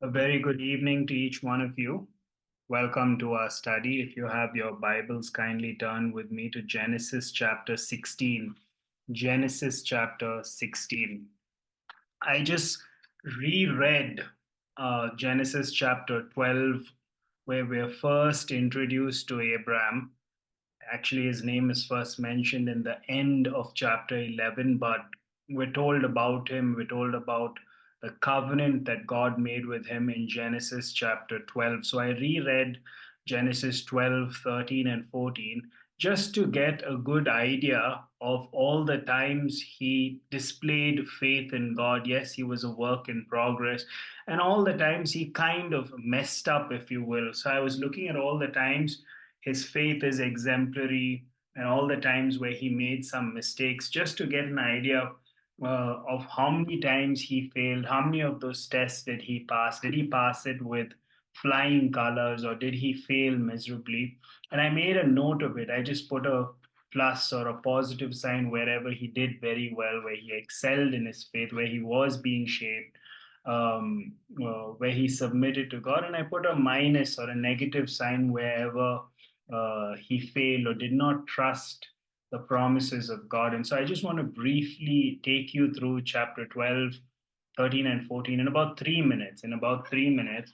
A very good evening to each one of you. Welcome to our study. If you have your Bibles, kindly turn with me to Genesis chapter 16. Genesis chapter 16. I just reread Genesis chapter 12, where we're first introduced to Abram. Actually, his name is first mentioned in the end of chapter 11, but we're told about him, we're told about the covenant that God made with him in Genesis chapter 12. So I reread Genesis 12, 13, and 14 just to get a good idea of all the times he displayed faith in God. Yes, he was a work in progress, and all the times he kind of messed up, if you will. So I was looking at all the times his faith is exemplary, and all the times where he made some mistakes, just to get an idea of how many times he failed, how many of those tests did he pass? Did he pass it with flying colors, or did he fail miserably? And I made a note of it. I just put a plus or a positive sign wherever he did very well, where he excelled in his faith, where he was being shaped, where he submitted to God. And I put a minus or a negative sign wherever he failed or did not trust the promises of God. And so I just want to briefly take you through chapter 12, 13, and 14 in about 3 minutes. In about 3 minutes,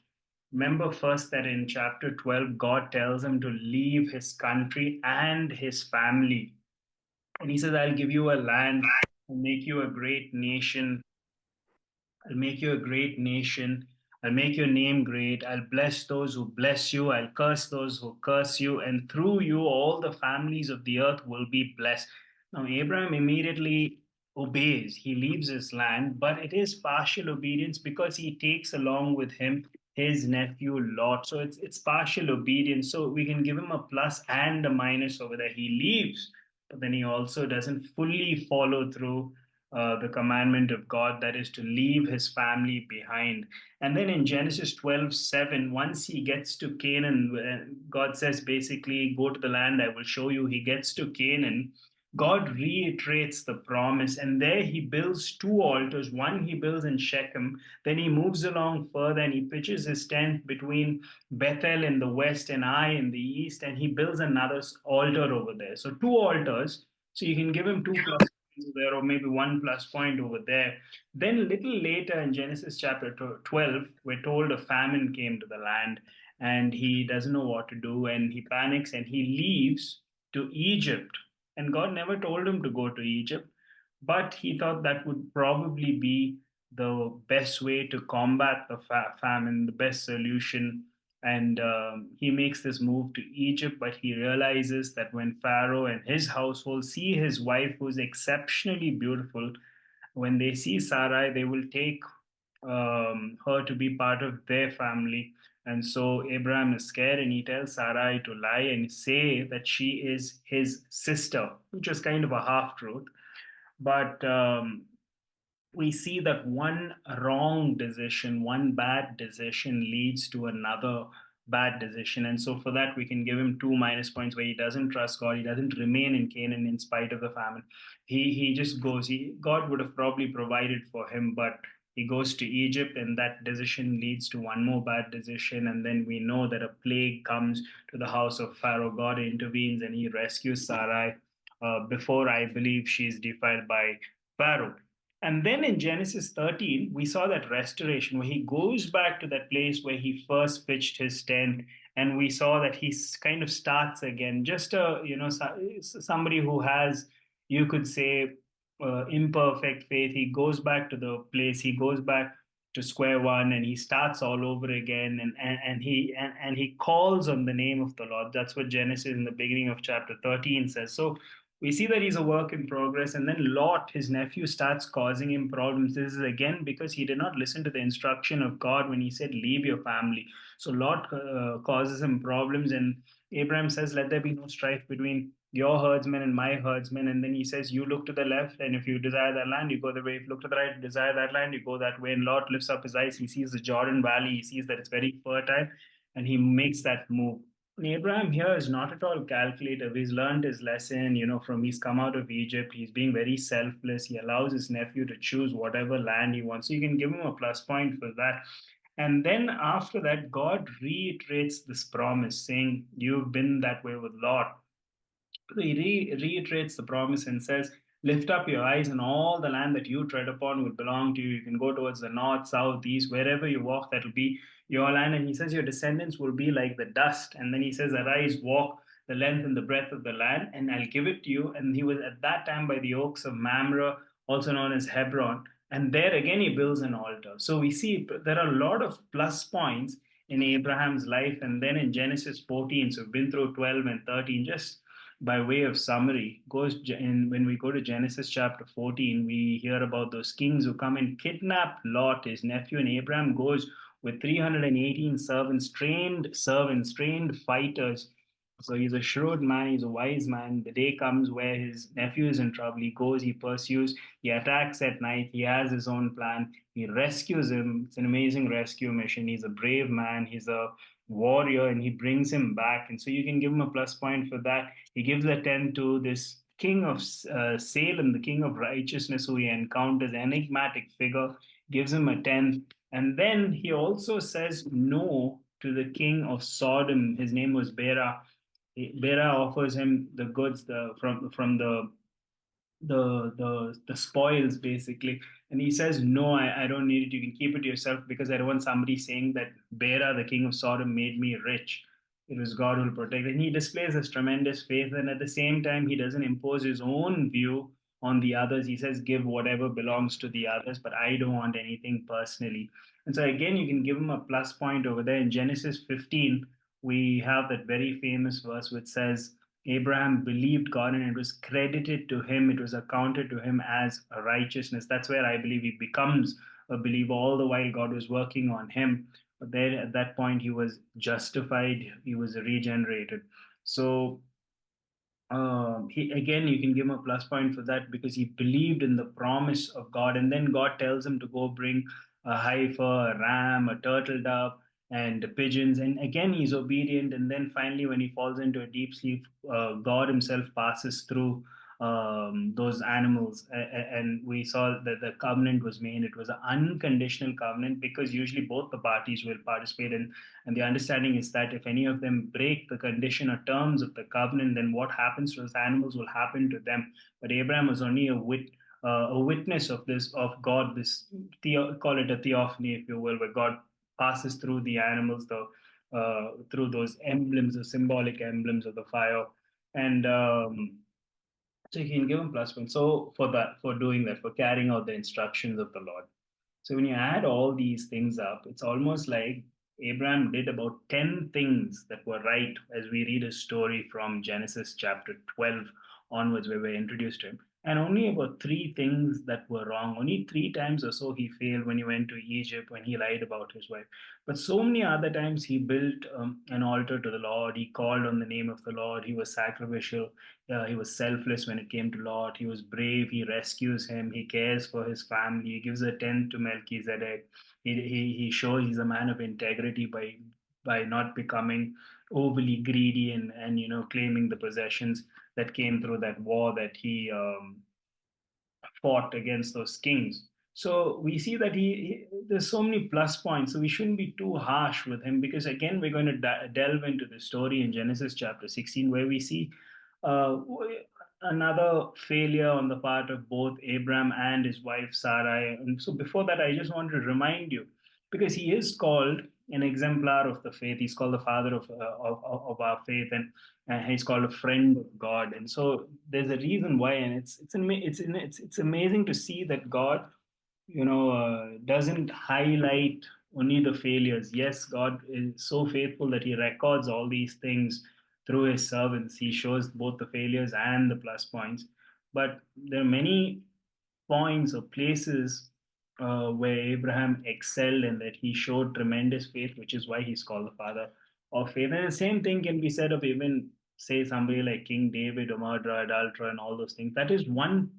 remember first that in chapter 12, God tells him to leave his country and his family. And he says, I'll give you a land and make you a great nation. I'll make you a great nation. I'll make your name great. I'll bless those who bless you. I'll curse those who curse you. And through you, all the families of the earth will be blessed. Now, Abraham immediately obeys. He leaves his land, but it is partial obedience because he takes along with him his nephew Lot. So it's partial obedience. So we can give him a plus and a minus over there. He leaves, but then he also doesn't fully follow through the commandment of God, that is to leave his family behind. And then in Genesis 12:7, once he gets to Canaan, God says basically, go to the land I will show you. He gets to Canaan. God reiterates the promise, and there he builds two altars. One he builds in Shechem, then he moves along further and he pitches his tent between Bethel in the west and Ai in the east, and he builds another altar over there. So, two altars. So, you can give him two plus there, or maybe one plus point over there. Then, a little later in Genesis chapter 12, we're told a famine came to the land and he doesn't know what to do and he panics and he leaves to Egypt. And God never told him to go to Egypt, but he thought that would probably be the best way to combat the famine, the best solution. And he makes this move to Egypt, but he realizes that when Pharaoh and his household see his wife, who's exceptionally beautiful, when they see Sarai, they will take her to be part of their family. And so Abraham is scared and he tells Sarai to lie and say that she is his sister, which is kind of a half truth. But we see that one wrong decision, one bad decision leads to another bad decision. And so for that, we can give him two minus points where he doesn't trust God. He doesn't remain in Canaan in spite of the famine. He just goes. God would have probably provided for him, but he goes to Egypt, and that decision leads to one more bad decision. And then we know that a plague comes to the house of Pharaoh. God intervenes and he rescues Sarai before I believe she's defiled by Pharaoh. And then in Genesis 13, we saw that restoration where he goes back to that place where he first pitched his tent, and we saw that he kind of starts again. Just somebody who has, you could say, imperfect faith. He goes back to the place. He goes back to square one, and he starts all over again. And he calls on the name of the Lord. That's what Genesis in the beginning of chapter 13 says. So we see that he's a work in progress. And then Lot, his nephew, starts causing him problems. This is again because he did not listen to the instruction of God when he said, leave your family. So Lot causes him problems. And Abraham says, let there be no strife between your herdsmen and my herdsmen. And then he says, you look to the left, and if you desire that land, you go the way. If you look to the right, desire that land, you go that way. And Lot lifts up his eyes. He sees the Jordan Valley. He sees that it's very fertile, and he makes that move. Abraham here is not at all calculative. He's learned his lesson, from he's come out of Egypt. He's being very selfless. He allows his nephew to choose whatever land he wants. So you can give him a plus point for that. And then after that, God reiterates this promise, saying, "You've been that way with Lot." He reiterates the promise and says, "Lift up your eyes, and all the land that you tread upon will belong to you. You can go towards the north, south, east, wherever you walk, that will be your land." And he says, "Your descendants will be like the dust." And then he says, "Arise, walk the length and the breadth of the land, and I'll give it to you." And he was at that time by the oaks of Mamre, also known as Hebron. And there again, he builds an altar. So we see there are a lot of plus points in Abraham's life. And then in Genesis 14, so we've been through 12 and 13, just by way of summary, goes in when we go to Genesis chapter 14, we hear about those kings who come and kidnap Lot, his nephew, and Abraham goes with 318 servants, trained fighters. So he's a shrewd man, he's a wise man. The day comes where his nephew is in trouble. He goes, he pursues, he attacks at night, he has his own plan, he rescues him. It's an amazing rescue mission. He's a brave man, he's a warrior, and he brings him back. And so you can give him a plus point for that. He gives a 10 to this king of Salem, the king of righteousness, who he encounters, enigmatic figure, gives him a 10. And then he also says no to the king of Sodom. His name was Bera. Bera offers him the goods from the spoils basically, and he says, "No, I don't need it. You can keep it yourself, because I don't want somebody saying that Bera, the king of Sodom, made me rich. It was God who will protect." And he displays this tremendous faith, and at the same time he doesn't impose his own view on the others. He says, "Give whatever belongs to the others, but I don't want anything personally." And so again, you can give him a plus point over there. In Genesis 15, we have that very famous verse which says, "Abraham believed God, and it was credited to him, it was accounted to him as a righteousness." That's where I believe he becomes a believer. All the while God was working on him. But there at that point he was justified, he was regenerated. So he again, you can give him a plus point for that, because he believed in the promise of God. And then God tells him to go bring a heifer, a ram, a turtle dove, and pigeons. And again, he's obedient. And then finally, when he falls into a deep sleep, God Himself passes through those animals. And we saw that the covenant was made. It was an unconditional covenant, because usually both the parties will participate in. And the understanding is that if any of them break the condition or terms of the covenant, then what happens to those animals will happen to them. But Abraham was only a witness of this, of God, this call it a theophany, if you will, where God passes through the animals, through those emblems, the symbolic emblems of the fire. And so you can give him plus points. So for that, for doing that, for carrying out the instructions of the Lord. So when you add all these things up, it's almost like Abraham did about 10 things that were right as we read a story from Genesis chapter 12 onwards, where we're introduced to him. And only about three things that were wrong. Only three times or so he failed: when he went to Egypt, when he lied about his wife. But so many other times he built an altar to the Lord. He called on the name of the Lord. He was sacrificial. He was selfless when it came to Lot. He was brave. He rescues him. He cares for his family. He gives a tenth to Melchizedek. He shows he's a man of integrity by not becoming overly greedy and claiming the possessions that came through that war that he fought against those kings. So we see that there's so many plus points. So we shouldn't be too harsh with him, because again we're going to delve into the story in Genesis chapter 16, where we see uh, another failure on the part of both Abram and his wife Sarai. And so before that, I just want to remind you, because he is called an exemplar of the faith. He's called the father of our faith, and he's called a friend of God. And so there's a reason why, and it's amazing to see that God, doesn't highlight only the failures. Yes, God is so faithful that He records all these things through His servants. He shows both the failures and the plus points. But there are many points or places where Abraham excelled and that he showed tremendous faith, which is why he's called the father of faith. And the same thing can be said of even, say, somebody like King David, or murderer, adulterer, and all those things. That is one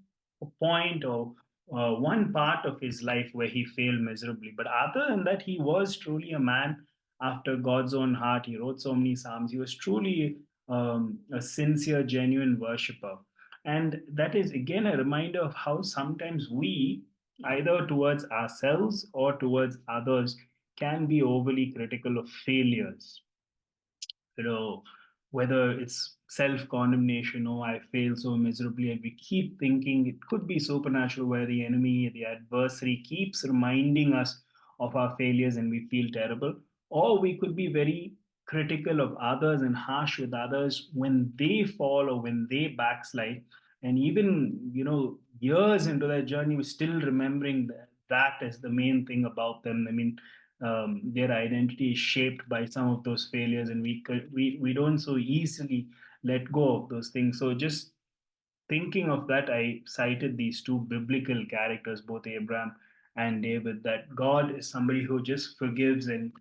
point or one part of his life where he failed miserably. But other than that, he was truly a man after God's own heart. He wrote so many psalms. He was truly a sincere, genuine worshiper. And that is again a reminder of how sometimes we, either towards ourselves or towards others, can be overly critical of failures, you know, whether it's self condemnation, oh, I failed so miserably, and we keep thinking it could be supernatural, where the enemy, the adversary, keeps reminding us of our failures and we feel terrible. Or we could be very critical of others and harsh with others when they fall or when they backslide. And even, years into their journey, we're still remembering that as the main thing about them. I mean, their identity is shaped by some of those failures, and we don't so easily let go of those things. So just thinking of that, I cited these two biblical characters, both Abraham and David, that God is somebody who just forgives, and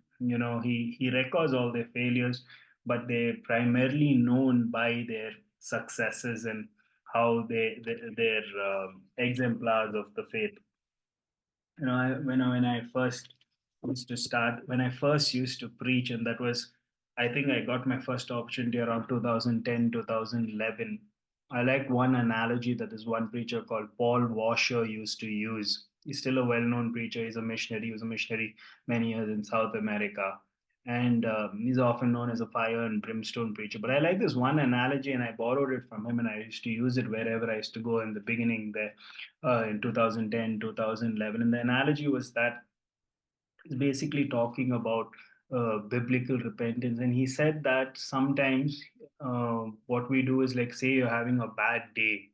he records all their failures, but they're primarily known by their successes and how they're exemplars of the faith. When I first when I first used to preach, and that was, I think I got my first opportunity around 2010, 2011. I like one analogy that this one preacher called Paul Washer used to use. He's still a well-known preacher. He's a missionary. He was a missionary many years in South America, and he's often known as a fire and brimstone preacher. But I like this one analogy, and I borrowed it from him, and I used to use it wherever I used to go in the beginning there, in 2010, 2011. And the analogy was that it's basically talking about biblical repentance. And he said that sometimes what we do is, like, say you're having a bad day,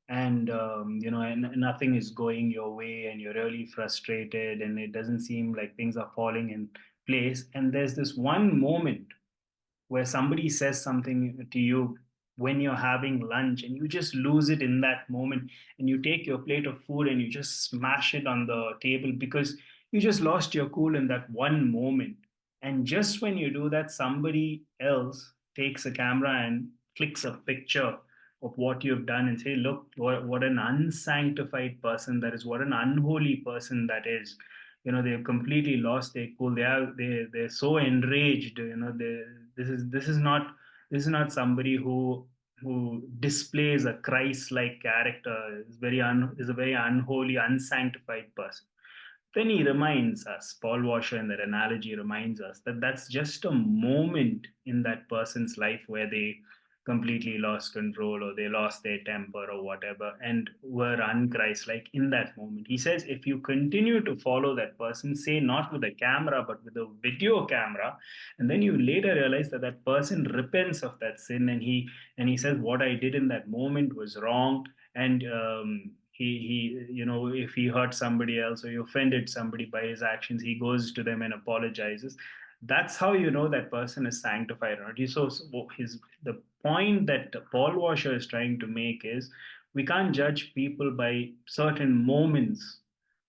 and and nothing is going your way, and you're really frustrated, and it doesn't seem like things are falling in place. And there's this one moment where somebody says something to you when you're having lunch, and you just lose it in that moment, and you take your plate of food and you just smash it on the table because you just lost your cool in that one moment. And just when you do that, somebody else takes a camera and clicks a picture of what you've done and say, look, what an unsanctified person that is, what an unholy person that is. They've completely lost their cool. They're so enraged. This is not somebody who displays a Christ-like character. Is a very unholy, unsanctified person. Then he reminds us, Paul Washer in that analogy reminds us that that's just a moment in that person's life where they completely lost control, or they lost their temper or whatever, and were unchristlike in that moment. He says, if you continue to follow that person, say not with a camera but with a video camera, and then you later realize that that person repents of that sin, and he says, what I did in that moment was wrong. And he if he hurt somebody else or he offended somebody by his actions, he goes to them and apologizes. That's how you know that person is sanctified or not. So his the point that Paul Washer is trying to make is, we can't judge people by certain moments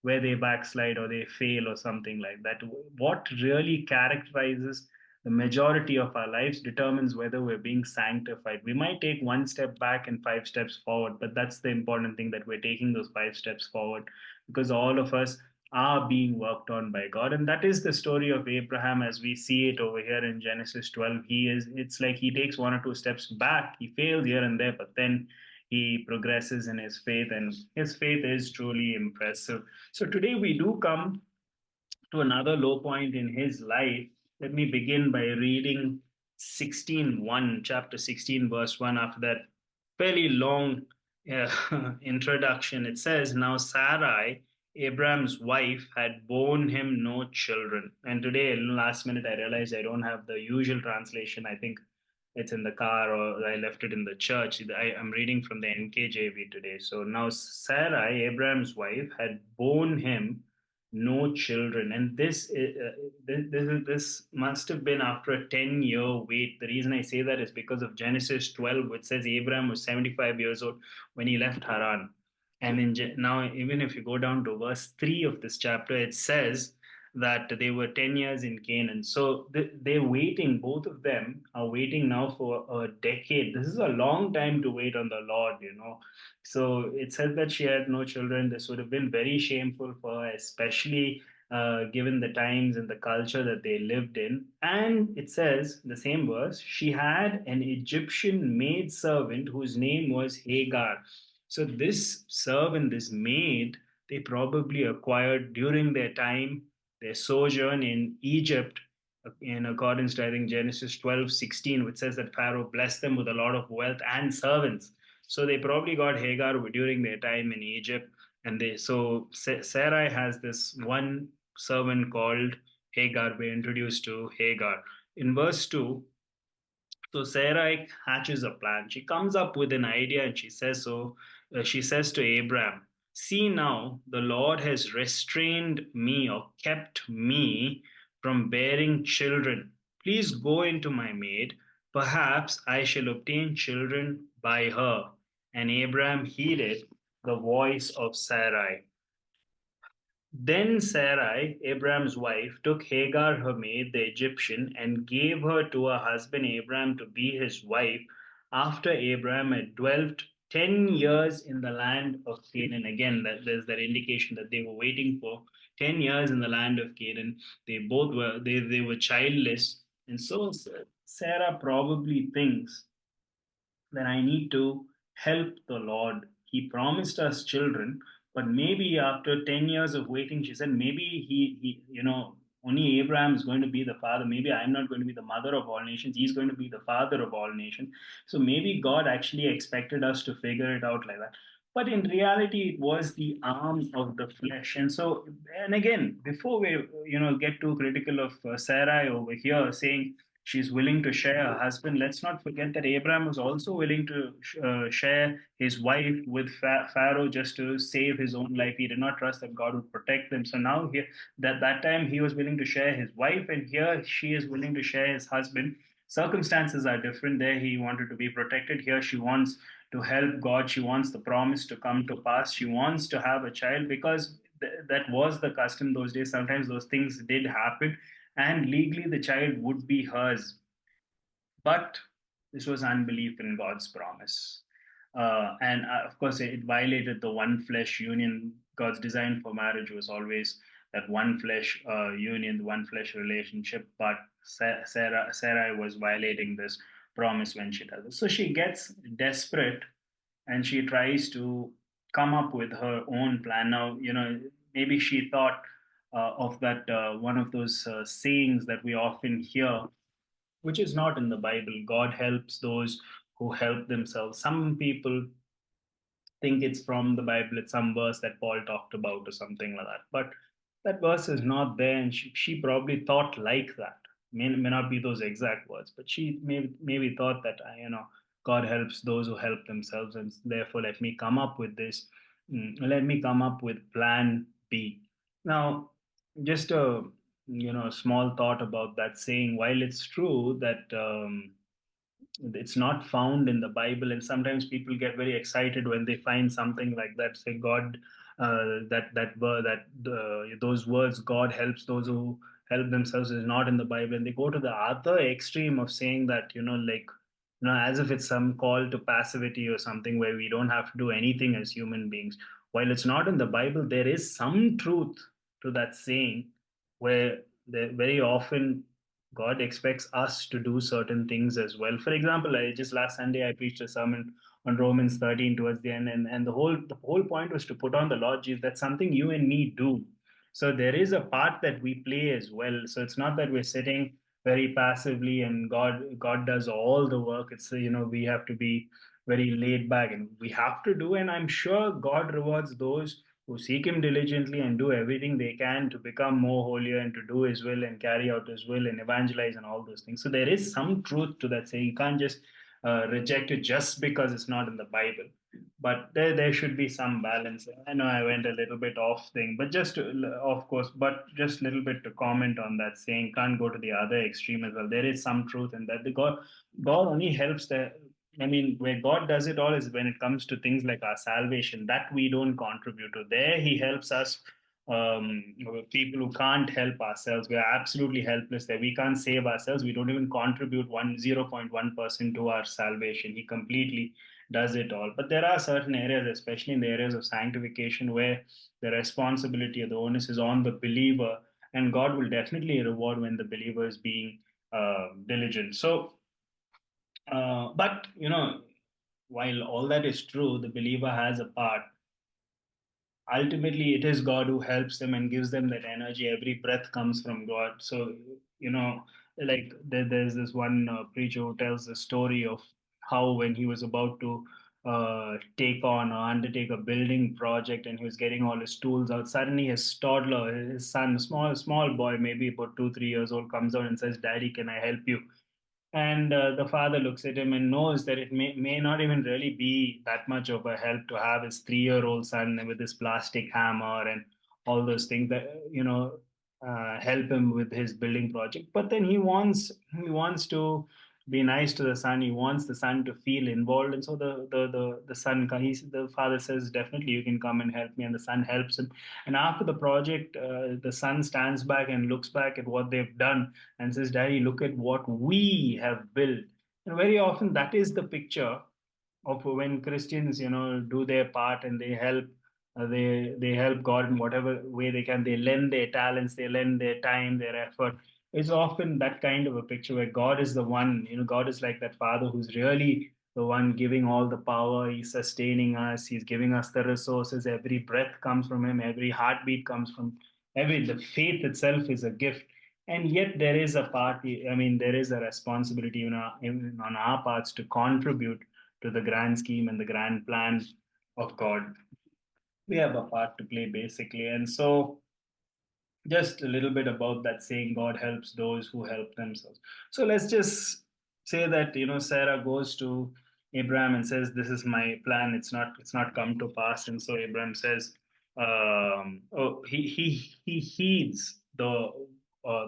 where they backslide or they fail or something like that. What really characterizes the majority of our lives determines whether we're being sanctified. We might take one step back and five steps forward, but that's the important thing, that we're taking those five steps forward, because all of us are being worked on by God. And that is the story of Abraham as we see it over here in Genesis 12. It's like he takes one or two steps back. He fails here and there, but then he progresses in his faith, and his faith is truly impressive. So today we do come to another low point in his life. Let me begin by reading 16:1, chapter 16, verse 1. After that fairly long introduction, it says, now Sarai, Abram's wife, had borne him no children. And today, last minute, I realized I don't have the usual translation. I think it's in the car, or I left it in the church. I'm reading from the NKJV today. So now Sarai, Abraham's wife, had borne him no children, and this must have been after a 10-year wait. The reason I say that is because of Genesis 12, which says Abraham was 75 years old when he left Haran. And now, even if you go down to verse 3 of this chapter, it says that they were 10 years in Canaan. So they're waiting, both of them are waiting now for a decade. This is a long time to wait on the Lord. So it said that she had no children. This would have been very shameful for her, especially given the times and the culture that they lived in. And it says, the same verse, she had an Egyptian maid servant whose name was Hagar. So this servant, this maid, they probably acquired during their time their sojourn in Egypt, in accordance to, I think, Genesis 12:16, which says that Pharaoh blessed them with a lot of wealth and servants. So they probably got Hagar during their time in Egypt. And Sarai has this one servant called Hagar. We're introduced to Hagar. In verse 2, so Sarai hatches a plan. She comes up with an idea and she says to Abram, "See now, the Lord has restrained me or kept me from bearing children. Please go into my maid. Perhaps I shall obtain children by her." And Abram heeded the voice of Sarai. Then Sarai, Abram's wife, took Hagar, her maid, the Egyptian, and gave her to her husband Abram to be his wife after Abram had dwelt 10 years in the land of Canaan. Again, there's that indication that they were waiting for 10 years in the land of Canaan. They were childless. And so Sarah probably thinks then I need to help the Lord. He promised us children, but maybe after 10 years of waiting, she said, maybe only Abraham is going to be the father. Maybe I'm not going to be the mother of all nations. He's going to be the father of all nations. So maybe God actually expected us to figure it out like that. But in reality, it was the arm of the flesh. And so, and again, before we, get too critical of Sarai over here saying, she's willing to share her husband. Let's not forget that Abraham was also willing to share his wife with Pharaoh just to save his own life. He did not trust that God would protect them. So now here, that time he was willing to share his wife, and here she is willing to share his husband. Circumstances are different. There he wanted to be protected. Here she wants to help God. She wants the promise to come to pass. She wants to have a child because that was the custom those days. Sometimes those things did happen, and legally the child would be hers. But this was unbelief in God's promise. And of course, it violated the one flesh union. God's design for marriage was always that one flesh union, the one flesh relationship. But Sarah was violating this promise when she does it. So she gets desperate and she tries to come up with her own plan. Now, maybe she thought of that one of those sayings that we often hear, which is not in the Bible. God helps those who help themselves. Some people think it's from the Bible, it's some verse that Paul talked about or something like that. But that verse is not there, and she probably thought like that. May not be those exact words, but she maybe thought that, God helps those who help themselves, and therefore let me come up with this. Let me come up with plan B. Now, just a small thought about that saying. While it's true that it's not found in the Bible, and sometimes people get very excited when they find something like that. Say God, that word, those words, God helps those who help themselves, is not in the Bible, and they go to the other extreme of saying that, like, as if it's some call to passivity or something where we don't have to do anything as human beings. While it's not in the Bible, there is some truth to that saying, where very often God expects us to do certain things as well. For example, just last Sunday I preached a sermon on Romans 13 towards the end, and the whole point was to put on the Lord Jesus. That's something you and me do. So there is a part that we play as well. So it's not that we're sitting very passively and God does all the work. It's we have to be very laid back, and we have to do. And I'm sure God rewards those who seek him diligently and do everything they can to become more holier and to do his will and carry out his will and evangelize and all those things. So there is some truth to that saying. You can't just reject it just because it's not in the Bible. But there should be some balance. I know I went a little bit off thing, but just of course, but just a little bit to comment on that saying. Can't go to the other extreme as well. There is some truth in that. The God only helps the. I mean, where God does it all is when it comes to things like our salvation that we don't contribute to. There, He helps us. People who can't help ourselves, we are absolutely helpless there. We can't save ourselves. We don't even contribute 0.1% to our salvation. He completely does it all. But there are certain areas, especially in the areas of sanctification, where the responsibility of the onus is on the believer, and God will definitely reward when the believer is being diligent. So, but while all that is true, the believer has a part ultimately it is God who helps them and gives them that energy. Every breath comes from God. So, you know, like there's this one preacher who tells the story of how when he was about to take on or undertake a building project and he was getting all his tools out, suddenly his toddler, his son, small boy, maybe about 2 3 years old, comes out and says, "Daddy, can I help you?" And the father looks at him and knows that it may not even really be that much of a help to have his 3 year old son with his plastic hammer and all those things that help him with his building project. But then he wants to be nice to the son. He wants the son to feel involved, and so the son the father says, "Definitely you can come and help me," and the son helps him. And after the project, the son stands back and looks back at what they've done and says, "Daddy, look at what we have built." And very often that is the picture of when Christians, do their part and they help God in whatever way they can. They lend their talents, they lend their time, their effort. It's often that kind of a picture where God is the one, God is like that father who's really the one giving all the power. He's sustaining us, he's giving us the resources. Every breath comes from him, every heartbeat comes from the faith itself is a gift. And yet there is a part, I mean, there is a responsibility on our parts to contribute to the grand scheme and the grand plan of God. We have a part to play basically. And so just a little bit about that saying, God helps those who help themselves. So let's just say that Sarah goes to Abraham and says, "This is my plan. It's not come to pass." And so Abraham says, oh, he heeds the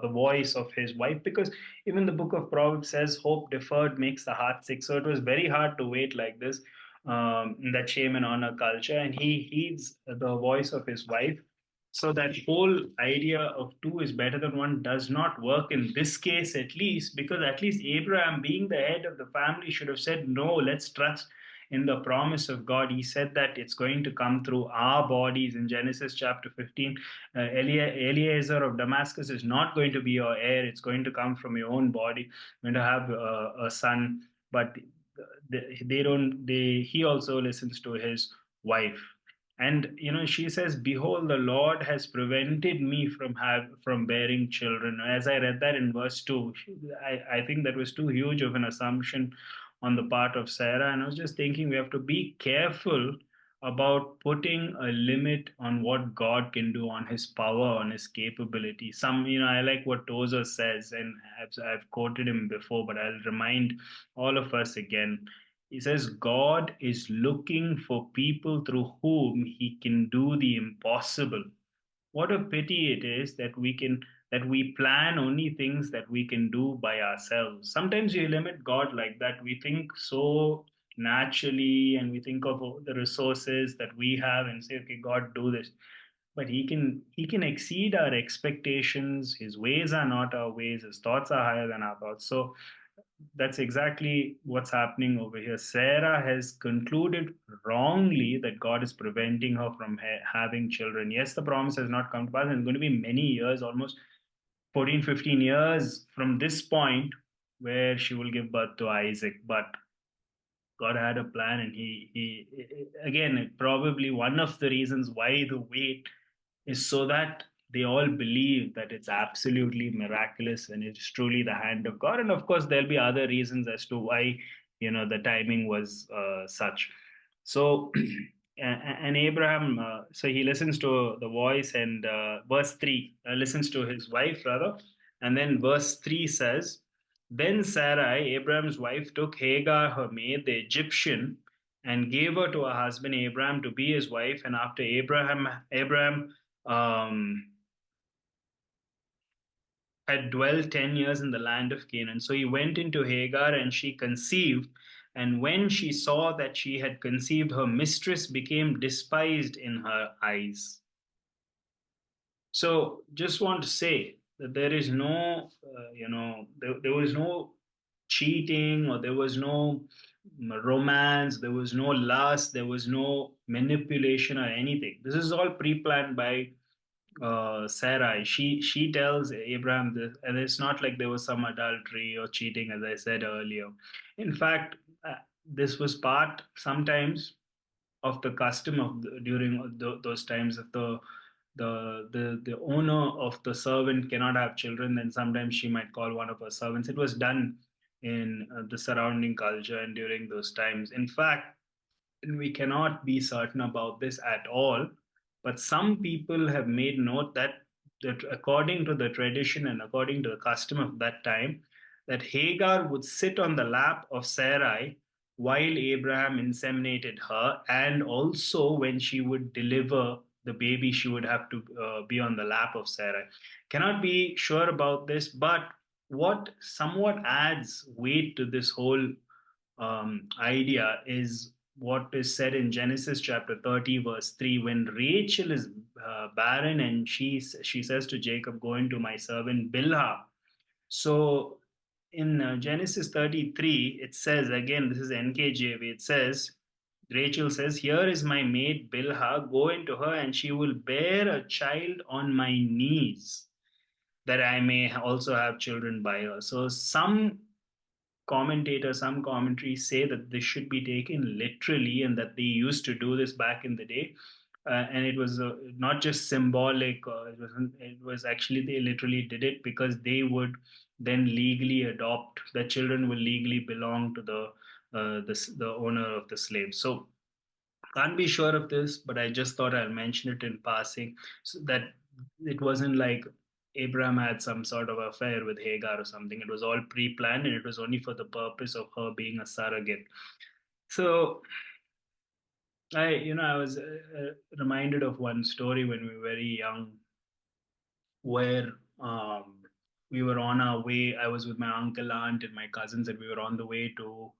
voice of his wife, because even the book of Proverbs says hope deferred makes the heart sick. So it was very hard to wait like this, in that shame and honor culture, and he heeds the voice of his wife. So that whole idea of two is better than one does not work in this case, at least, because at least Abraham, being the head of the family, should have said, "No, let's trust in the promise of God." He said that it's going to come through our bodies in Genesis chapter 15. Eliezer of Damascus is not going to be your heir, it's going to come from your own body. You're going to have a son. But they don't, he also listens to his wife. And she says, "Behold, the Lord has prevented me from bearing children." As I read that in verse 2, I think that was too huge of an assumption on the part of Sarah. And I was just thinking, we have to be careful about putting a limit on what God can do, on his power, on his capability. I like what Tozer says, and I've quoted him before, but I'll remind all of us again. He says, "God is looking for people through whom he can do the impossible." What a pity it is that we plan only things that we can do by ourselves. Sometimes we limit God like that. We think so naturally and we think of the resources that we have and say, "Okay, God, do this." But he can exceed our expectations. His ways are not our ways, his thoughts are higher than our thoughts. So that's exactly what's happening over here. Sarah has concluded wrongly that God is preventing her from having children. Yes, the promise has not come to pass, and it's going to be many years, almost 14, 15 years from this point, where she will give birth to Isaac. But God had a plan, and he again, probably one of the reasons why the wait is so that they all believe that it's absolutely miraculous and it's truly the hand of God. And of course, there'll be other reasons as to why the timing was such. So, and Abraham, so he listens to the voice, and verse 3 listens to his wife rather, and then verse 3 says, "Then Sarai, Abraham's wife, took Hagar, her maid, the Egyptian, and gave her to her husband Abraham to be his wife. And after Abraham um, had dwelt 10 years in the land of Canaan. So he went into Hagar, and she conceived. And when she saw that she had conceived, her mistress became despised in her eyes." So just want to say that there is no, there was no cheating, or there was no romance, there was no lust, there was no manipulation or anything. This is all pre-planned by Sarai. She tells Abraham this, and it's not like there was some adultery or cheating, as I said earlier. In fact, this was part sometimes of the custom of during those times. If the owner of the servant cannot have children, then sometimes she might call one of her servants. It was done in the surrounding culture and during those times. In fact, and we cannot be certain about this at all, but some people have made note that according to the tradition and according to the custom of that time, that Hagar would sit on the lap of Sarai while Abraham inseminated her, and also when she would deliver the baby, she would have to be on the lap of Sarai. Cannot be sure about this, but what somewhat adds weight to this whole idea is what is said in Genesis chapter 30, verse 3, when Rachel is barren and she says to Jacob, "Go into my servant Bilhah." So in Genesis 33, it says, again, this is NKJV, it says, Rachel says, "Here is my maid Bilhah, go into her, and she will bear a child on my knees, that I may also have children by her." So some commentaries say that this should be taken literally and that they used to do this back in the day. And it was not just symbolic, it was actually they literally did it because they would then legally adopt, the children will legally belong to the owner of the slave. So can't be sure of this, but I just thought I'll mention it in passing, so that it wasn't like Abraham had some sort of affair with Hagar or something. It was all pre-planned, and it was only for the purpose of her being a surrogate. So I was reminded of one story when we were very young, where we were on our way. I was with my uncle, aunt, and my cousins, and we were on the way to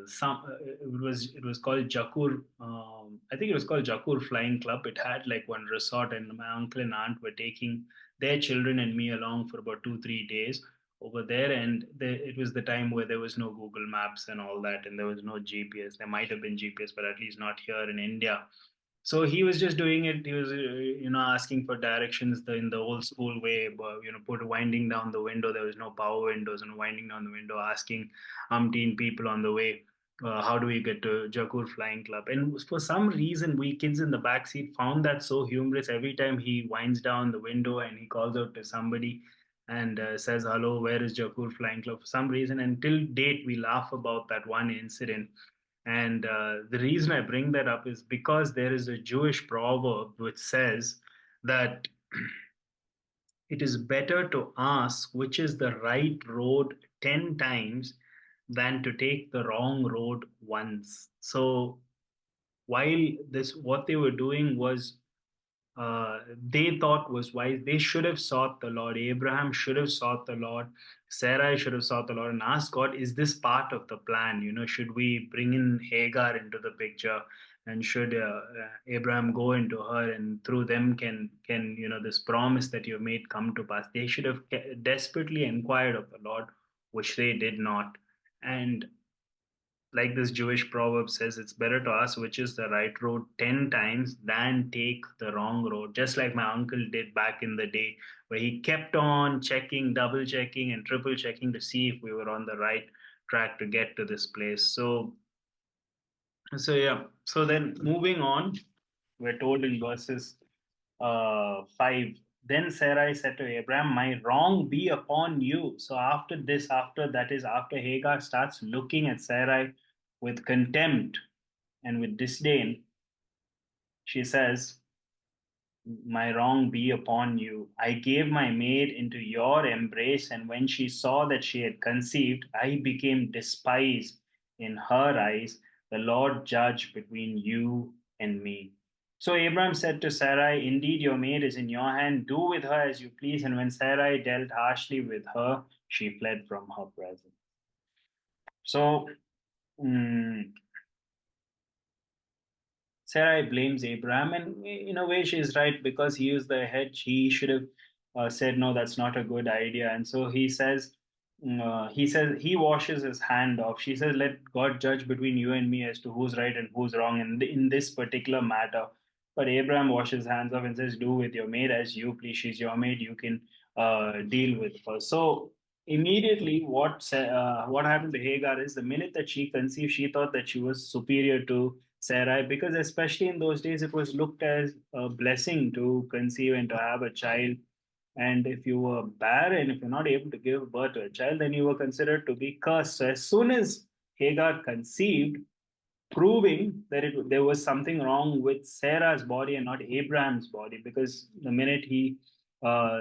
some. It was called Jakur. I think it was called Jakur Flying Club. It had like one resort, and my uncle and aunt were taking their children and me along for about 2 3 days over there. And it was the time where there was no Google Maps and all that, and there was no GPS. There might have been GPS, but at least not here in India. So he was just doing it. He was asking for directions in the old school way, but put winding down the window. There was no power windows, and winding down the window, asking umpteen people on the way, how do we get to Jakur Flying Club? And for some reason, we kids in the back seat found that so humorous. Every time he winds down the window and he calls out to somebody and says, "Hello, where is Jakur Flying Club?" For some reason, until date, we laugh about that one incident. And the reason I bring that up is because there is a Jewish proverb which says that it is better to ask which is the right road 10 times than to take the wrong road once. So while what they were doing was they thought was wise. They should have sought the Lord. Abraham should have sought the Lord. Sarai should have sought the Lord and asked God, "Is this part of the plan? Should we bring in Hagar into the picture? And should Abraham go into her, and through them can this promise that you have made come to pass?" They should have desperately inquired of the Lord, which they did not. And like this Jewish proverb says, it's better to ask which is the right road 10 times than take the wrong road. Just like my uncle did back in the day, where he kept on checking, double checking, and triple checking to see if we were on the right track to get to this place. So yeah. So then moving on, we're told in verses 5. Then Sarai said to Abram, "My wrong be upon you." So after this, after Hagar starts looking at Sarai with contempt and with disdain, she says, "My wrong be upon you. I gave my maid into your embrace, and when she saw that she had conceived, I became despised in her eyes. The Lord judge between you and me." So Abram said to Sarai, "Indeed, your maid is in your hand. Do with her as you please." And when Sarai dealt harshly with her, she fled from her presence. So, mm, Sarai blames Abraham, and in a way, she's right because he was the head. He should have said, "No, that's not a good idea." And so he washes his hand off. She says, "Let God judge between you and me as to who's right and who's wrong in this particular matter." But Abraham washes hands off and says, "Do with your maid as you please. She's your maid. You can deal with her." So immediately, what happened to Hagar is the minute that she conceived, she thought that she was superior to Sarai, because especially in those days, it was looked as a blessing to conceive and to have a child. And if you were barren, if you're not able to give birth to a child, then you were considered to be cursed. So as soon as Hagar conceived, proving that there was something wrong with Sarah's body and not Abraham's body, because the minute he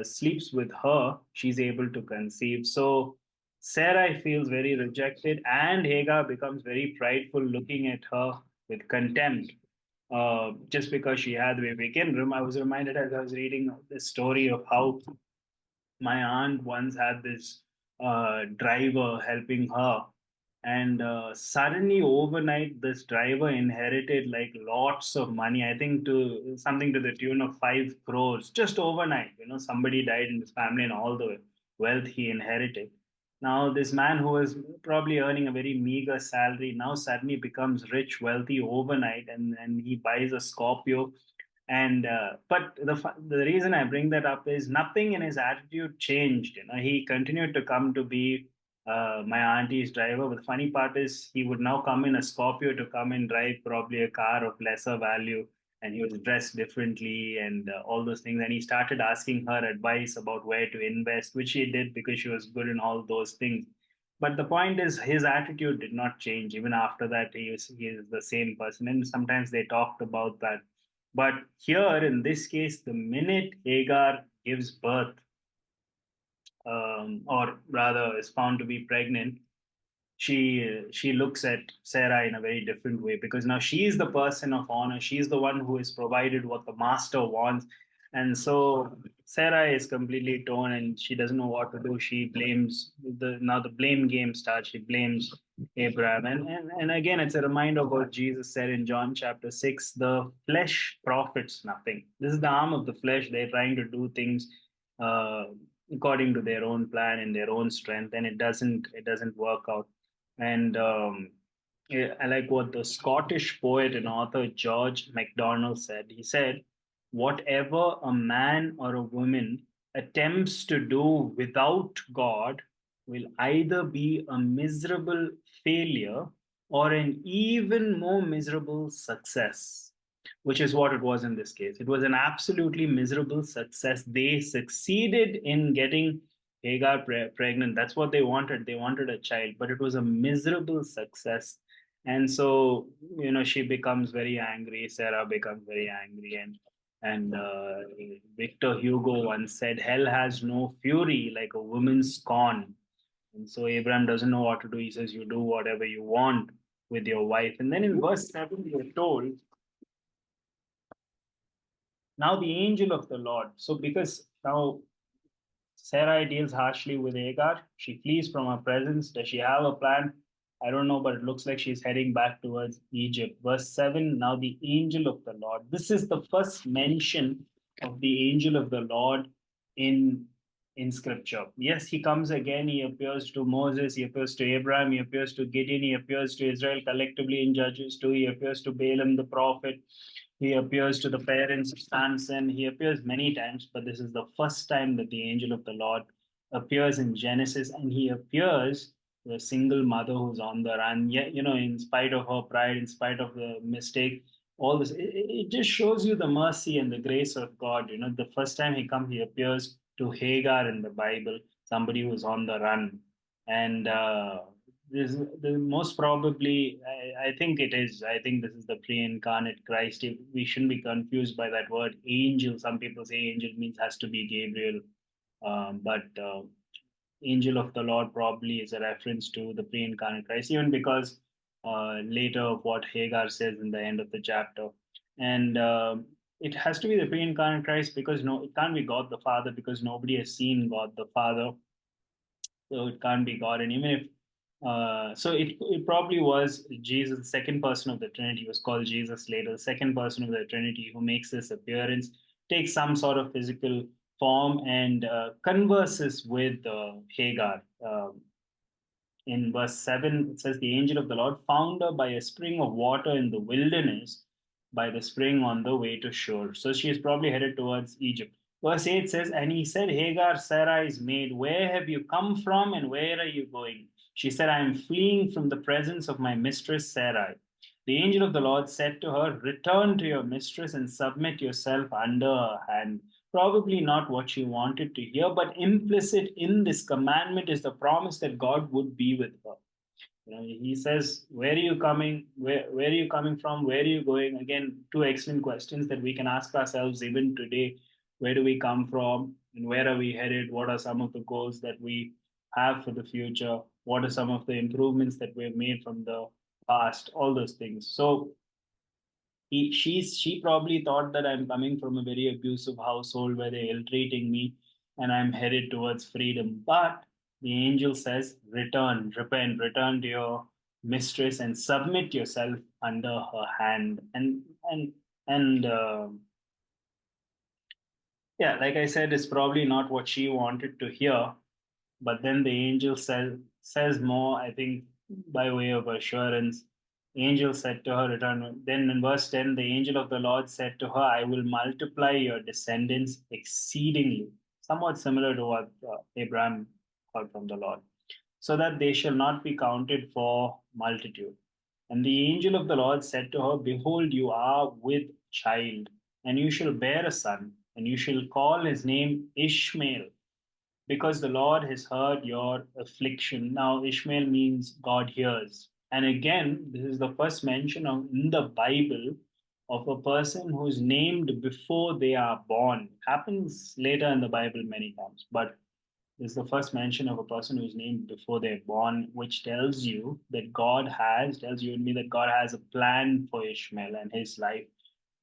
sleeps with her, she's able to conceive. So Sarai feels very rejected, and Hagar becomes very prideful, looking at her with contempt. Just because she had the baby. Again, I was reminded as I was reading the story of how my aunt once had this driver helping her, and suddenly overnight this driver inherited like lots of money. I think to something to the tune of 5 crores just overnight. Somebody died in his family and all the wealth he inherited. Now this man who was probably earning a very meager salary now suddenly becomes rich, wealthy overnight, and he buys a Scorpio. And but the reason I bring that up is nothing in his attitude changed. He continued to come to be my auntie's driver. But the funny part is he would now come in a Scorpio to come and drive probably a car of lesser value, and he was dressed differently and all those things. And he started asking her advice about where to invest, which he did because she was good in all those things. But the point is, his attitude did not change. Even after that, he is the same person. And sometimes they talked about that. But here, in this case, the minute Hagar gives birth, or rather is found to be pregnant, she looks at Sarah in a very different way, because now she is the person of honor. She is the one who is provided what the master wants, and so Sarah is completely torn and she doesn't know what to do. She blames the blame game starts. She blames Abraham, and again it's a reminder of what Jesus said in John chapter 6: the flesh profits nothing. This is the arm of the flesh. They're trying to do things uh, according to their own plan and their own strength, and it doesn't work out. And yeah, I like what the Scottish poet and author George MacDonald said. He said, "Whatever a man or a woman attempts to do without God will either be a miserable failure or an even more miserable success," which is what it was in this case. It was an absolutely miserable success. They succeeded in getting Hagar pregnant. That's what they wanted. They wanted a child, but it was a miserable success. And so, she becomes very angry. Sarah becomes very angry, and Victor Hugo once said, "Hell has no fury like a woman's scorn." And so Abraham doesn't know what to do. He says, "You do whatever you want with your wife." And then in verse 7, we are told, now the angel of the Lord. So because now Sarai deals harshly with Hagar. She flees from her presence. Does she have a plan? I don't know, but it looks like she's heading back towards Egypt. Verse 7, now the angel of the Lord. This is the first mention of the angel of the Lord in in scripture. Yes, he comes again. He appears to Moses, he appears to Abraham, he appears to Gideon, he appears to Israel collectively in Judges 2, he appears to Balaam the prophet, he appears to the parents of Samson. He appears many times, but this is the first time that the angel of the Lord appears in Genesis, and he appears to a single mother who's on the run. Yet, in spite of her pride, in spite of the mistake, all this, it just shows you the mercy and the grace of God. The first time he comes, he appears to Hagar in the Bible, somebody who's on the run. And this the most probably I think it is. I think this is the pre-incarnate Christ. We shouldn't be confused by that word angel. Some people say angel means has to be Gabriel, but angel of the Lord probably is a reference to the pre-incarnate Christ, even because later of what Hagar says in the end of the chapter. And it has to be the pre-incarnate Christ because no, it can't be God the Father because nobody has seen God the Father, so it can't be God. And even if so, it probably was Jesus, the second person of the Trinity, was called Jesus later. The second person of the Trinity who makes this appearance, takes some sort of physical form, and converses with Hagar. In verse 7, it says, "The angel of the Lord found her by a spring of water in the wilderness, by the spring on the way to shore." So she is probably headed towards Egypt. Verse 8 says, "And he said, Hagar, Sarai's maid, where have you come from and where are you going?" She said, "I am fleeing from the presence of my mistress Sarai." The angel of the Lord said to her, "Return to your mistress and submit yourself under her hand." Probably not what she wanted to hear, but implicit in this commandment is the promise that God would be with her. He says, "Where are you coming? Where are you coming from? Where are you going?" Again, two excellent questions that we can ask ourselves even today. Where do we come from? And where are we headed? What are some of the goals that we have for the future? What are some of the improvements that we've made from the past? All those things. So she probably thought that I'm coming from a very abusive household where they're ill-treating me and I'm headed towards freedom. But the angel says, "Return, repent, return to your mistress and submit yourself under her hand." And yeah, like I said, it's probably not what she wanted to hear. But then the angel says more, I think, by way of assurance. The angel said to her, "Return." Then in verse 10, the angel of the Lord said to her, "I will multiply your descendants exceedingly." Somewhat similar to what Abraham heard from the Lord, "so that they shall not be counted for multitude." And the angel of the Lord said to her, "Behold, you are with child, and you shall bear a son, and you shall call his name Ishmael, because the Lord has heard your affliction." Now, Ishmael means God hears. And again, this is the first mention in the Bible of a person who's named before they are born. Happens later in the Bible many times, but this is the first mention of a person who's named before they're born, which tells you and me that God has a plan for Ishmael and his life.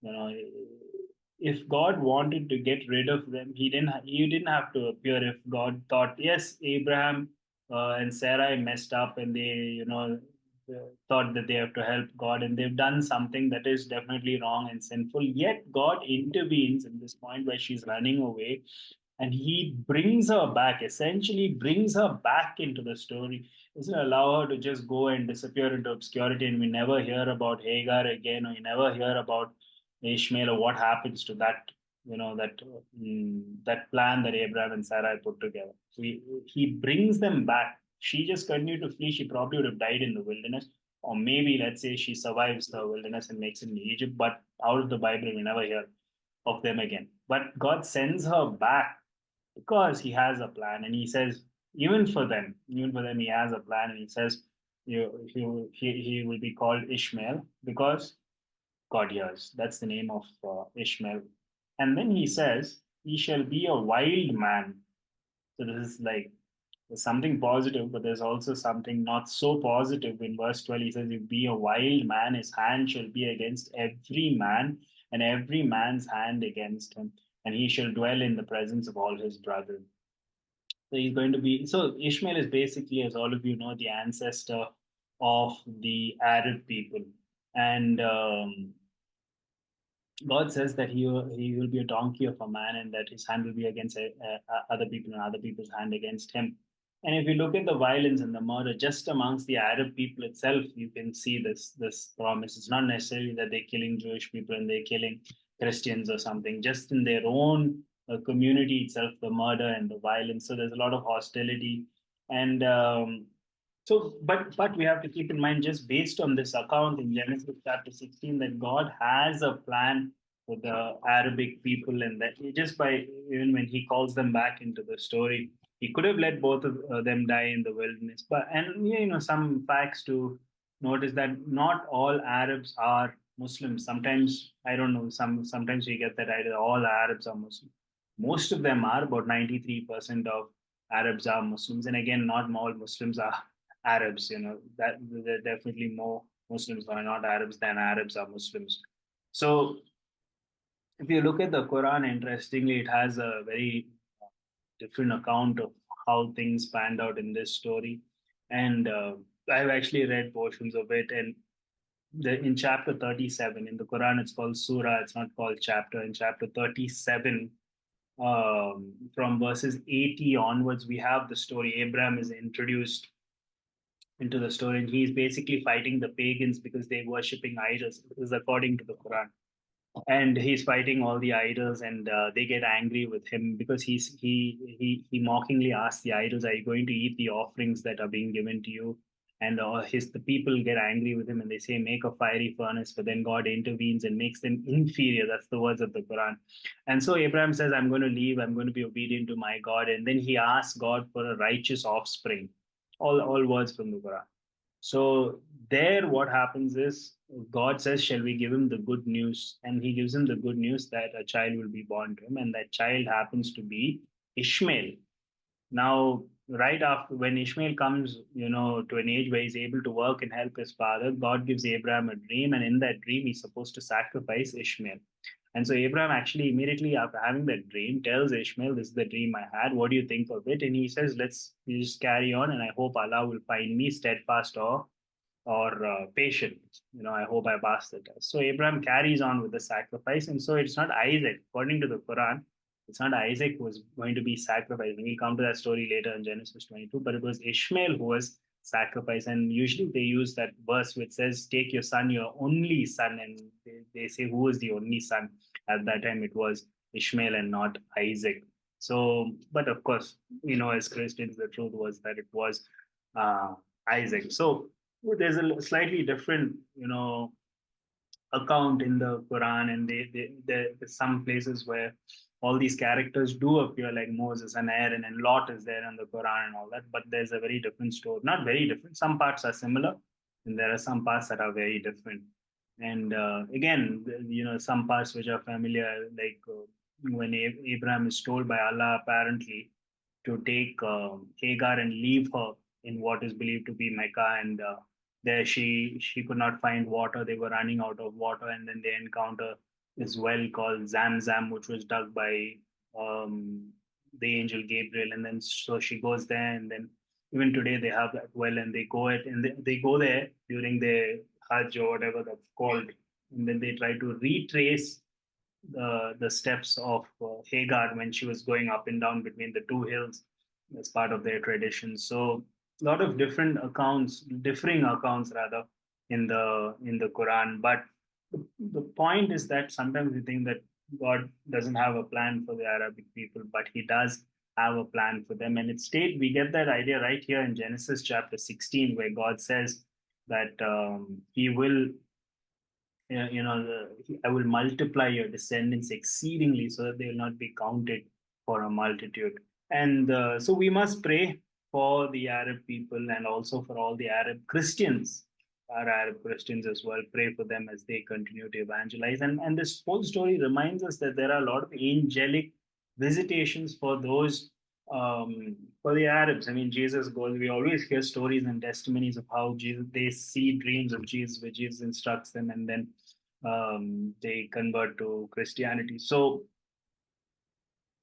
You know, if God wanted to get rid of them, he didn't have to appear. If God thought, yes, Abraham and Sarai messed up and they, thought that they have to help God and they've done something that is definitely wrong and sinful, yet God intervenes in this point where she's running away and he brings her back, essentially brings her back into the story. Doesn't allow her to just go and disappear into obscurity and we never hear about Hagar again, or you never hear about Ishmael, or what happens to that, that plan that Abraham and Sarah put together. He brings them back. She just continued to flee. She probably would have died in the wilderness, or maybe let's say she survives the wilderness and makes it in Egypt. But out of the Bible, we never hear of them again. But God sends her back because He has a plan, and He says, even for them, He has a plan, and He says, he will be called Ishmael because God hears. That's the name of Ishmael. And then he says, "He shall be a wild man." So this is like there's something positive, but there's also something not so positive. In verse 12, he says, "If be a wild man, his hand shall be against every man, and every man's hand against him, and he shall dwell in the presence of all his brethren." So he's going to be so Ishmael is basically, as all of you know, the ancestor of the Arab people. And God says that he will be a donkey of a man, and that his hand will be against other people, and other people's hand against him. And if you look at the violence and the murder just amongst the Arab people itself, you can see this promise. It's not necessarily that they're killing Jewish people and they're killing Christians or something. Just in their own community itself, the murder and the violence. So there's a lot of hostility, and but we have to keep in mind, just based on this account in Genesis chapter 16, that God has a plan for the Arabic people, and that just by even when He calls them back into the story, He could have let both of them die in the wilderness. But and some facts to note is that not all Arabs are Muslims. Sometimes I don't know. Sometimes we get that idea all Arabs are Muslim. Most of them are. About 93% of Arabs are Muslims, and again, not all Muslims are Arabs. That there are definitely more Muslims who are not Arabs than Arabs are Muslims. So if you look at the Quran, interestingly, it has a very different account of how things panned out in this story. And I've actually read portions of it. And in chapter 37 in the Quran, it's called Surah, it's not called chapter. In chapter 37, from verses 80 onwards, we have the story. Abram is introduced into the story, and he's basically fighting the pagans because they're worshipping idols. This is according to the Quran, and he's fighting all the idols, and they get angry with him because he mockingly asks the idols, "Are you going to eat the offerings that are being given to you?" and the people get angry with him and they say make a fiery furnace, but then God intervenes and makes them inferior. That's the words of the Quran. And so Abraham says, I'm going to leave, I'm going to be obedient to my God, and then he asks God for a righteous offspring. All words from the Quran. So there, what happens is God says, "Shall we give him the good news?" And He gives him the good news that a child will be born to him, and that child happens to be Ishmael. Now, right after when Ishmael comes, to an age where he's able to work and help his father, God gives Abraham a dream, and in that dream, he's supposed to sacrifice Ishmael. And so Abraham actually immediately after having that dream tells Ishmael, "This is the dream I had. What do you think of it?" And he says, "Let's just carry on, and I hope Allah will find me steadfast or patient. I hope I pass the test." So Abraham carries on with the sacrifice, and so it's not Isaac, according to the Quran. It's not Isaac who was going to be sacrificed. We'll come to that story later in Genesis 22, but it was Ishmael who was sacrificed. And usually they use that verse which says, "Take your son, your only son," and they say who is the only son. At that time, it was Ishmael and not Isaac. So, but of course, as Christians, the truth was that it was uh, Isaac. So there's a slightly different, account in the Quran, and there's some places where all these characters do appear, like Moses and Aaron and Lot is there in the Quran and all that, but there's a very different story. Not very different. Some parts are similar, and there are some parts that are very different. And again, some parts which are familiar, like when Abraham is told by Allah apparently to take Hagar and leave her in what is believed to be Mecca, and there she could not find water. They were running out of water, and then they encounter this well called Zamzam, which was dug by the angel Gabriel, and then so she goes there, and then even today they have that well, and they go it and they go there during their Hajj or whatever that's called, and then they try to retrace the steps of Hagar when she was going up and down between the two hills as part of their tradition. So a lot of differing accounts rather in the Quran. But the point is that sometimes we think that God doesn't have a plan for the Arabic people, but He does have a plan for them. And we get that idea right here in Genesis chapter 16, where God says that He will I will multiply your descendants exceedingly so that they will not be counted for a multitude. And so we must pray for the Arab people and also for all the Arab Christians, our Arab Christians as well. Pray for them as they continue to evangelize. And this whole story reminds us that there are a lot of angelic visitations for those for the Arabs. I mean, Jesus goes, we always hear stories and testimonies of how Jesus, they see dreams of Jesus where Jesus instructs them, and then they convert to Christianity. So,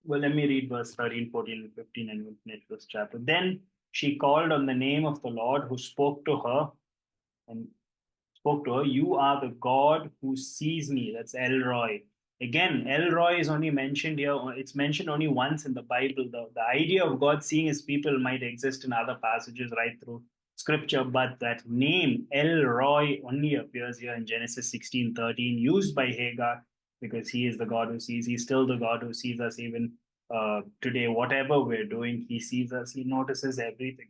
well, let me read verse 13, 14, and 15 and we'll finish this chapter. Then she called on the name of the Lord who spoke to her and spoke to her, "You are the God who sees me." That's Elroy. Again, Elroy is only mentioned here. It's mentioned only once in the Bible. The idea of God seeing his people might exist in other passages right through scripture, but that name Elroy only appears here in Genesis 16:13, used by Hagar because he is the God who sees. He's still the God who sees us even today. Whatever we're doing, he sees us. He notices everything.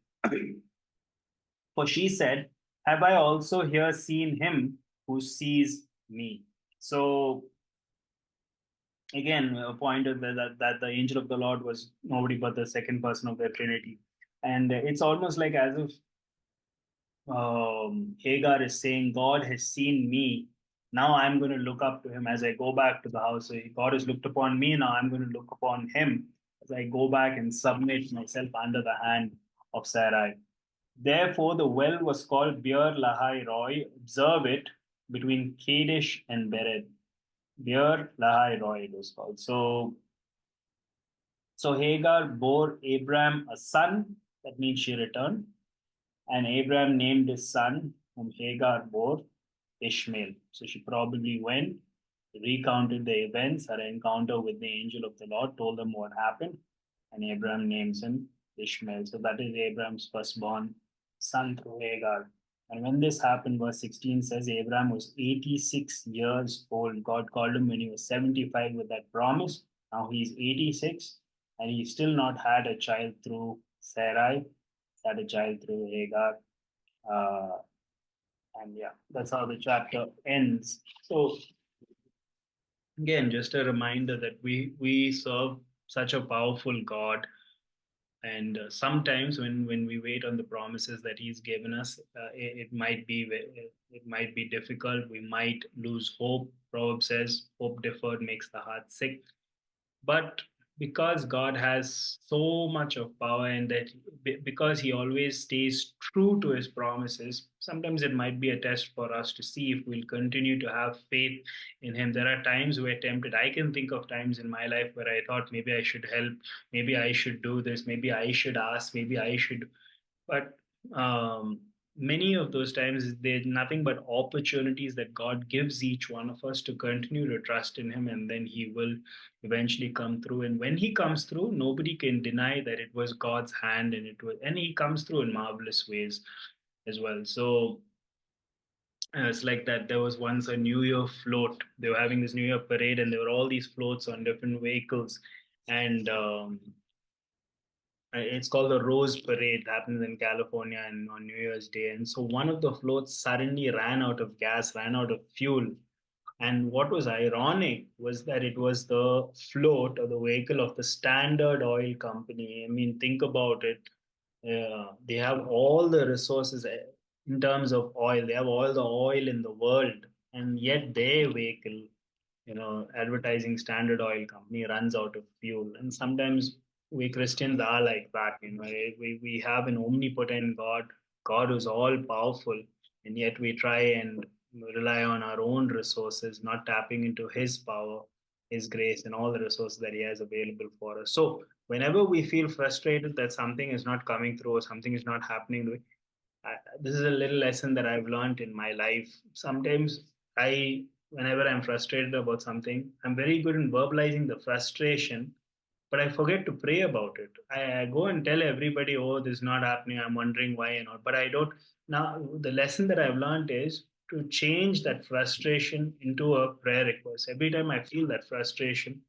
For she said, "Have I also here seen him who sees me?" So again, pointed that the angel of the Lord was nobody but the second person of the Trinity. And it's almost like as if Hagar is saying, "God has seen me. Now I'm going to look up to him as I go back to the house. So God has looked upon me. Now I'm going to look upon him as I go back and submit myself under the hand of Sarai." Therefore, the well was called Beer Lahai Roy. Observe it between Kadesh and Bered. Beer Lahai Roy it was called. So Hagar bore Abram a son. That means she returned. And Abram named his son, whom Hagar bore, Ishmael. So she probably went, recounted the events, her encounter with the angel of the Lord, told them what happened, and Abram names him Ishmael. So that is Abram's firstborn son through Hagar. And when this happened, verse 16 says Abram was 86 years old. God called him when he was 75 with that promise. Now he's 86, and he's still not had a child through Sarai, had a child through Hagar. Uh, and yeah, that's how the chapter ends. So again, just a reminder that we serve such a powerful God, and sometimes when we wait on the promises that He's given us, it might be difficult. We might lose hope. Proverbs says, "Hope deferred makes the heart sick." But because God has so much of power, and that because He always stays true to His promises, sometimes it might be a test for us to see if we'll continue to have faith in Him. There are times we're tempted. I can think of times in my life where I thought maybe I should help, maybe I should do this, maybe I should ask, maybe I should, but many of those times there's nothing but opportunities that God gives each one of us to continue to trust in Him, and then He will eventually come through. And when He comes through, nobody can deny that it was God's hand, and He comes through in marvelous ways as well. So it's like that. There was once a New Year float. They were having this New Year parade, and there were all these floats on different vehicles, and it's called the Rose Parade. It happens in California and on New Year's Day. And so one of the floats suddenly ran out of gas, ran out of fuel. And what was ironic was that it was the float or the vehicle of the Standard Oil Company. I mean, think about it. They have all the resources in terms of oil. They have all the oil in the world, and yet their vehicle, advertising Standard Oil Company, runs out of fuel. And sometimes we Christians are like that. We have an omnipotent God, God who's all powerful, and yet we try and rely on our own resources, not tapping into His power, His grace, and all the resources that He has available for us. So whenever we feel frustrated that something is not coming through or something is not happening, this is a little lesson that I've learned in my life. Sometimes whenever I'm frustrated about something, I'm very good in verbalizing the frustration, but I forget to pray about it. I go and tell everybody, oh, this is not happening. I'm wondering why and all. But I don't. Now, the lesson that I've learned is to change that frustration into a prayer request. Every time I feel that frustration,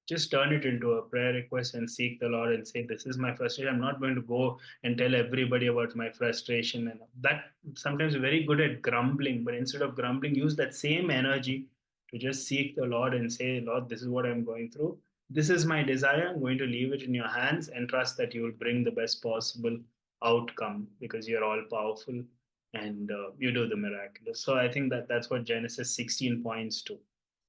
just turn it into a prayer request and seek the Lord and say, this is my frustration. I'm not going to go and tell everybody about my frustration. And that sometimes very good at grumbling, but instead of grumbling, use that same energy to just seek the Lord and say, Lord, this is what I'm going through. This is my desire. I'm going to leave it in your hands and trust that you will bring the best possible outcome because you're all powerful and you do the miraculous. So I think that that's what Genesis 16 points to.